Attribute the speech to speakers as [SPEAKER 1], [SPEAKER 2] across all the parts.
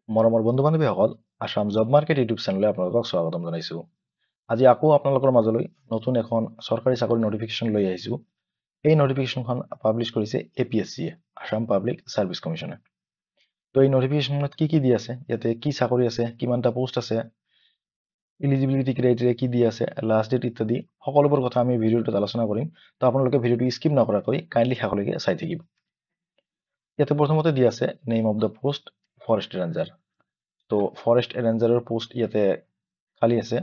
[SPEAKER 1] মৰমৰ বন্ধু বান্ধৱীসকল, Assam job market YouTube চেনেললৈ আপোনালোকক স্বাগতম জনাইছো। আজি আকৌ আপোনালোকৰ মাজলৈ নতুন এখন চৰকাৰী চাকৰি নটিফিকেশ্যন লৈ আহিছো। এই নটিফিকেশ্যনখন পাব্লিছ কৰিছে APSC, আসাম পাব্লিক চাৰ্ভিচ কমিশ্যনে। তো এই নটিফিকেশ্যনত কি দি আছে, ইয়াতে কি চাকৰি আছে, কিমানটা পোষ্ট আছে, ইলিজিবিলিটি ক্ৰাইটেৰিয়া কি দি আছে, লাষ্ট ডেট ইত্যাদি সকলোবোৰ কথা আমি ভিডিঅ'টোত আলোচনা কৰিম। তো আপোনালোকে ভিডিঅ'টো স্কিপ নকৰাকৈ কাইণ্ডলি শেষলৈকে চাই থাকিব। ইয়াতে প্ৰথমতে দি আছে name of the post forest ranger. তো ফৰেষ্ট ৰেঞ্জাৰৰ পোষ্ট ইয়াতে খালী আছে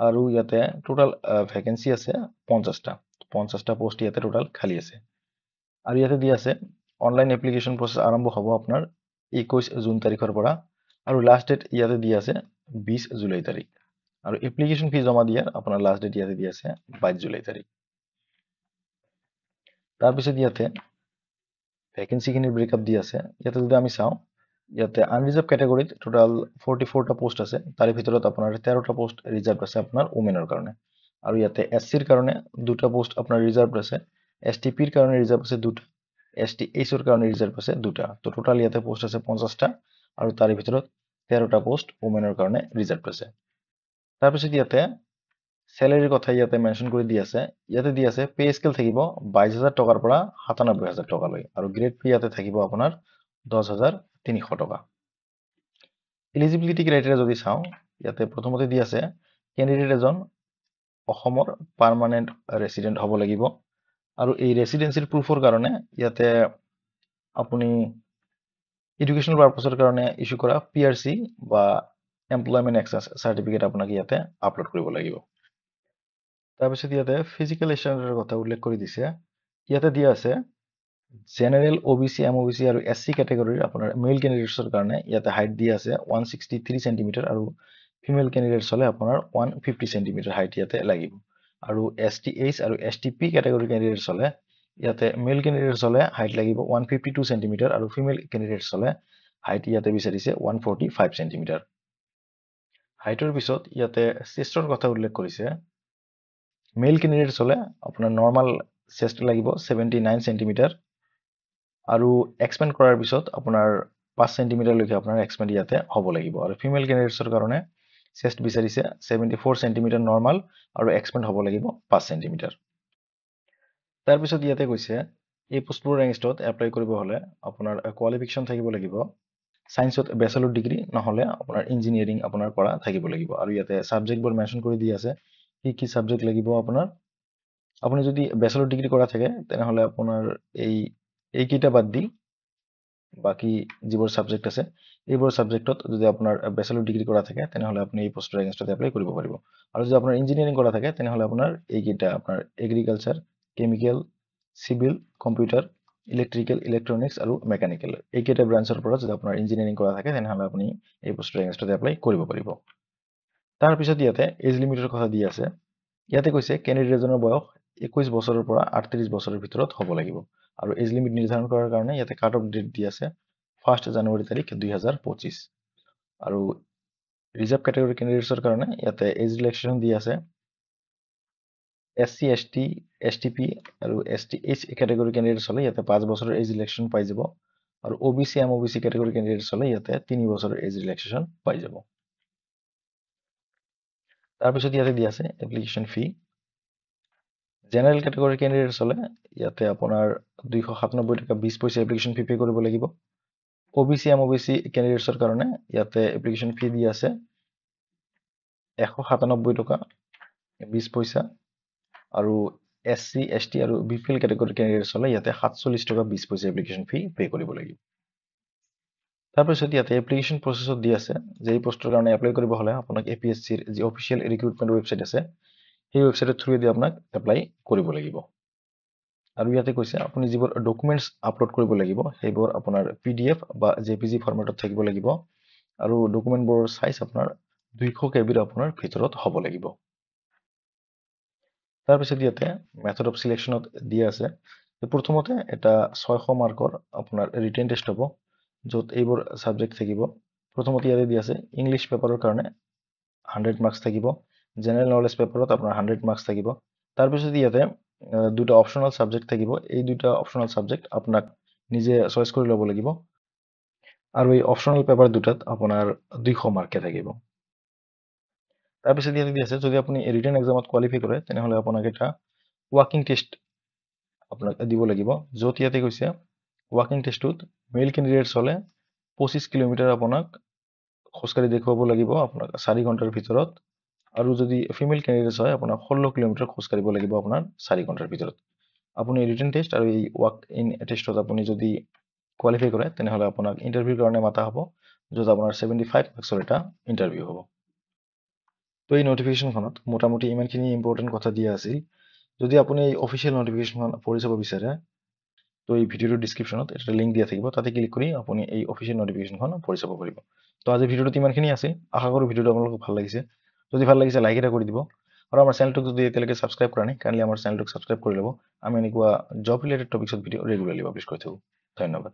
[SPEAKER 1] আৰু ইয়াতে টোটাল ভেকেঞ্চি আছে 50টা পোষ্ট ইয়াতে টোটাল খালী আছে। আৰু ইয়াতে দি আছে অনলাইন এপ্লিকেশ্যন প্ৰচেছ আৰম্ভ হ'ব আপোনাৰ 21 জুন তাৰিখৰ পৰা আৰু লাষ্ট ডেট ইয়াতে দি আছে 20 জুলাই তাৰিখ। আৰু এপ্লিকেশ্যন ফি জমা দিয়াৰ আপোনাৰ লাষ্ট ডেট ইয়াতে দি আছে 22 জুলাই তাৰিখ। তাৰপিছত ইয়াতে ভেকেঞ্চিখিনিৰ ব্ৰেকআপ দি আছে। ইয়াতে যদি আমি চাওঁ, ইয়াতে আনৰিজাৰ্ভ কেটেগৰীত টোটাল 44টা পোষ্ট আছে। তাৰে ভিতৰত আপোনাৰ 13টা পোষ্ট ৰিজাৰ্ভ আছে আপোনাৰ ওমেনৰ কাৰণে। আৰু ইয়াতে SCৰ কাৰণে 2টা পোষ্ট আপোনাৰ ৰিজাৰ্ভ আছে, STPৰ কাৰণে ৰিজাৰ্ভ আছে 2টা, STHৰ কাৰণে ৰিজাৰ্ভ আছে 2টা। তো টোটাল ইয়াতে পোষ্ট আছে 50টা আৰু তাৰে ভিতৰত 13টা পোষ্ট ওমেনৰ কাৰণে ৰিজাৰ্ভ আছে। তাৰপিছত ইয়াতে চেলাৰীৰ কথা ইয়াতে মেনশ্যন কৰি দি আছে। ইয়াতে দি আছে পে স্কেল থাকিব 22,000 টকাৰ পৰা 97,000 টকালৈ আৰু গ্ৰেড পে ইয়াতে থাকিব আপোনাৰ 10,300 টকা। এলিজিবিলিটি ক্ৰাইটেৰিয়া যদি চাওঁ, ইয়াতে প্ৰথমতে দি আছে কেণ্ডিডেট এজন অসমৰ পাৰ্মানেণ্ট ৰেচিডেণ্ট হ'ব লাগিব আৰু এই ৰেচিডেঞ্চিৰ প্ৰুফৰ কাৰণে ইয়াতে আপুনি এডুকেশ্যনেল পাৰ্পাছৰ কাৰণে ইছ্যু কৰা PRC বা এমপ্লয়মেণ্ট এক্সেছ চাৰ্টিফিকেট আপোনাক ইয়াতে আপলোড কৰিব লাগিব। তাৰপিছত ইয়াতে ফিজিকেল ষ্টেণ্ডাৰ্ডৰ কথা উল্লেখ কৰি দিছে। ইয়াতে দিয়া আছে জেনেৰেল OBC MOBC আৰু SC কেটেগৰীৰ আপোনাৰ মেল কেণ্ডিডেটছৰ কাৰণে ইয়াতে হাইট দিয়া আছে 163 চেণ্টিমিটাৰ আৰু ফিমেল কেণ্ডিডেটছ হ'লে আপোনাৰ 150 চেণ্টিমিটাৰ হাইট ইয়াতে লাগিব। আৰু STH আৰু STP কেটেগৰীৰ কেণ্ডিডেটছ হ'লে ইয়াতে মেল কেণ্ডিডেটছ হ'লে হাইট লাগিব 152 চেণ্টিমিটাৰ আৰু ফিমেল কেণ্ডিডেটছ হ'লে হাইট ইয়াতে বিচাৰিছে 145 চেণ্টিমিটাৰ। হাইটৰ পিছত ইয়াতে চেষ্টৰ কথা উল্লেখ কৰিছে। মেল কেণ্ডিডেটছ হ'লে আপোনাৰ নৰ্মাল চেষ্ট লাগিব 79 চেণ্টিমিটাৰ আৰু এক্সপেণ্ড কৰাৰ পিছত আপোনাৰ 5 চেণ্টিমিটাৰলৈকে আপোনাৰ এক্সপেণ্ড ইয়াতে হ'ব লাগিব। আৰু ফিমেল কেণ্ডিডেটছৰ কাৰণে চেষ্ট বিচাৰিছে 74 চেণ্টিমিটাৰ নৰ্মাল আৰু এক্সপেণ্ড হ'ব লাগিব 5 চেণ্টিমিটাৰ। তাৰপিছত ইয়াতে কৈছে এই পোষ্টবোৰৰ এগেইনষ্টত এপ্লাই কৰিব হ'লে আপোনাৰ কোৱালিফিকেশ্যন থাকিব লাগিব ছায়েন্সত বেচেলৰ ডিগ্ৰী নহ'লে আপোনাৰ ইঞ্জিনিয়াৰিং আপোনাৰ কৰা থাকিব লাগিব। আৰু ইয়াতে ছাবজেক্টবোৰ মেনশ্যন কৰি দি আছে কি ছাবজেক্ট লাগিব আপোনাৰ। আপুনি যদি বেচেলৰ ডিগ্ৰী কৰা থাকে তেনেহ'লে আপোনাৰ এইকেইটা বাদ দি বাকী যিবোৰ ছাবজেক্ট আছে এইবোৰ ছাবজেক্টত যদি আপোনাৰ বেচেলৰ ডিগ্ৰী কৰা থাকে তেনেহ'লে আপুনি এই পোষ্টৰ এগেইনষ্টত এপ্লাই কৰিব পাৰিব। আৰু যদি আপোনাৰ ইঞ্জিনিয়াৰিং কৰা থাকে তেনেহ'লে আপোনাৰ এইকেইটা আপোনাৰ agriculture, chemical, civil, computer, electrical, electronics আৰু মেকানিকেল এইকেইটা ব্ৰাঞ্চৰ পৰা যদি আপোনাৰ ইঞ্জিনিয়াৰিং কৰা থাকে তেনেহ'লে আপুনি এই পোষ্টৰ এগেইনষ্টত এপ্লাই কৰিব পাৰিব। তাৰপিছত ইয়াতে এজ লিমিটৰ কথা দি আছে। ইয়াতে কৈছে কেণ্ডিডেট এজনৰ বয়স 21 বছৰৰ পৰা 38 বছৰৰ ভিতৰত হ'ব লাগিব। আৰু এজ লিমিট নিৰ্ধাৰণ কৰাৰ কাৰণে ইয়াতে কাট অফ ডেট দি আছে 1 জানুৱাৰী তাৰিখ 2025। আৰু ৰিজাৰ্ভ কেটেগৰী কেণ্ডিডেটছৰ কাৰণে ইয়াতে এজ ৰিলেক্সেশ্যন দি আছে SC, ST, STP আৰু STH কেটেগৰী কেণ্ডিডেটছ হ'লে ইয়াতে 5 বছৰৰ এজ ৰিলেক্সেশ্যন পাই যাব। আৰু OBC MOBC কেটেগৰী কেণ্ডিডেটছ হ'লে ইয়াতে 3 বছৰৰ এজ ৰিলেক্সেশ্যন পাই যাব। তাৰপিছত ইয়াতে দি আছে এপ্লিকেশ্যন ফি। জেনেৰেল কেটেগৰী কেণ্ডিডেটছ হ'লে ইয়াতে আপোনাৰ 297 টকা 20 পইচা এপ্লিকেশ্যন ফি পে কৰিব লাগিব। OBC MOBC কেণ্ডিডেটছৰ কাৰণে ইয়াতে এপ্লিকেশ্যন ফি দি আছে 197 টকা 20 পইচা আৰু SC, ST আৰু BPL কেটেগৰী কেণ্ডিডেটছ হ'লে ইয়াতে 47 টকা 20 পইচা এপ্লিকেশ্যন ফি পে কৰিব লাগিব। তাৰপিছত ইয়াতে এপ্লিকেশ্যন প্ৰচেছত দি আছে যে এই পোষ্টৰ কাৰণে এপ্লাই কৰিব হ'লে আপোনাক APSCৰ যি অফিচিয়েল ৰিক্ৰুটমেণ্ট ৱেবছাইট আছে সেই ৱেবছাইটৰ থ্ৰুৱেদি আপোনাক এপ্লাই কৰিব লাগিব। আৰু ইয়াতে কৈছে আপুনি যিবোৰ ডকুমেণ্টছ আপলোড কৰিব লাগিব সেইবোৰ আপোনাৰ PDF বা JPG ফৰ্মেটত থাকিব লাগিব আৰু ডকুমেণ্টবোৰৰ চাইজ আপোনাৰ 200 KB আপোনাৰ ভিতৰত হ'ব লাগিব। তাৰপিছত ইয়াতে মেথড অফ চিলেকশ্যনত দিয়া আছে প্ৰথমতে এটা 600 মাৰ্কৰ আপোনাৰ ৰিটেন টেষ্ট হ'ব য'ত এইবোৰ ছাবজেক্ট থাকিব। প্ৰথমতে ইয়াতে দি আছে ইংলিছ পেপাৰৰ কাৰণে 100 মাৰ্কছ থাকিব, জেনেৰেল নলেজ পেপাৰত আপোনাৰ 100 মাৰ্কছ থাকিব। তাৰপিছত ইয়াতে দুটা অপশ্যনেল ছাবজেক্ট থাকিব। এই দুটা অপশ্যনেল ছাবজেক্ট আপোনাক নিজে চইচ কৰি ল'ব লাগিব। আৰু এই অপশ্যনেল পেপাৰ দুটাত আপোনাৰ 200 মাৰ্কে থাকিব। তাৰপিছত ইয়াতে দি আছে যদি আপুনি ৰিটেন এক্সামত কোৱালিফাই কৰে তেনেহ'লে আপোনাক এটা ৱাকিং টেষ্ট আপোনাক দিব লাগিব, য'ত ইয়াতে কৈছে ৱাকিং টেষ্টটোত মেল কেণ্ডিডেটছ হ'লে 25 কিলোমিটাৰ আপোনাক খোজকাঢ়ি দেখুৱাব লাগিব আপোনাক 4 ঘণ্টাৰ ভিতৰত, আৰু যদি ফিমেল কেণ্ডিডেটছ হয় আপোনাক 16 কিলোমিটাৰ খোজকাঢ়িব লাগিব আপোনাৰ 4 ঘণ্টাৰ ভিতৰত। আপুনি ৰিটেন টেষ্ট আৰু এই ৱাক ইন টেষ্টত আপুনি যদি কোৱালিফাই কৰে তেনেহ'লে আপোনাক ইণ্টাৰভিউৰ কাৰণে মাতা হ'ব, য'ত আপোনাৰ 75 মাৰ্কছৰ এটা ইণ্টাৰভিউ হ'ব। তো এই নটিফিকেশ্যনখনত মোটামুটি ইমানখিনি ইম্পৰ্টেণ্ট কথা দিয়া আছিল। যদি আপুনি এই অফিচিয়েল নটিফিকেশ্যনখন পঢ়ি চাব বিচাৰে তো এই ভিডিঅ'টোৰ ডিছক্ৰিপশ্যনত এটা লিংক দিয়া থাকিব, তাতে ক্লিক কৰি আপুনি এই অফিচিয়েল নটিফিকেশ্যনখন পঢ়ি চাব পাৰিব। তো আজি ভিডিঅ'টোত ইমানখিনি আছিল। আশা কৰোঁ ভিডিঅ'টো আপোনালোকক ভাল লাগিছে। যদি ভাল লাগিছে লাইক এটা কৰি দিব, আৰু আমাৰ চেনেলটোক যদি এতিয়ালৈকে ছাবস্ক্ৰাইব কৰা নাই কাইণ্ডলি আমাৰ চেনেলটোক ছাবস্ক্ৰাইব কৰি ল'ব। আমি এনেকুৱা জব ৰিলেটেড টপিকছত ভিডিঅ' ৰেগুলাৰলি পাব্লিছ কৰি থাকোঁ। ধন্যবাদ।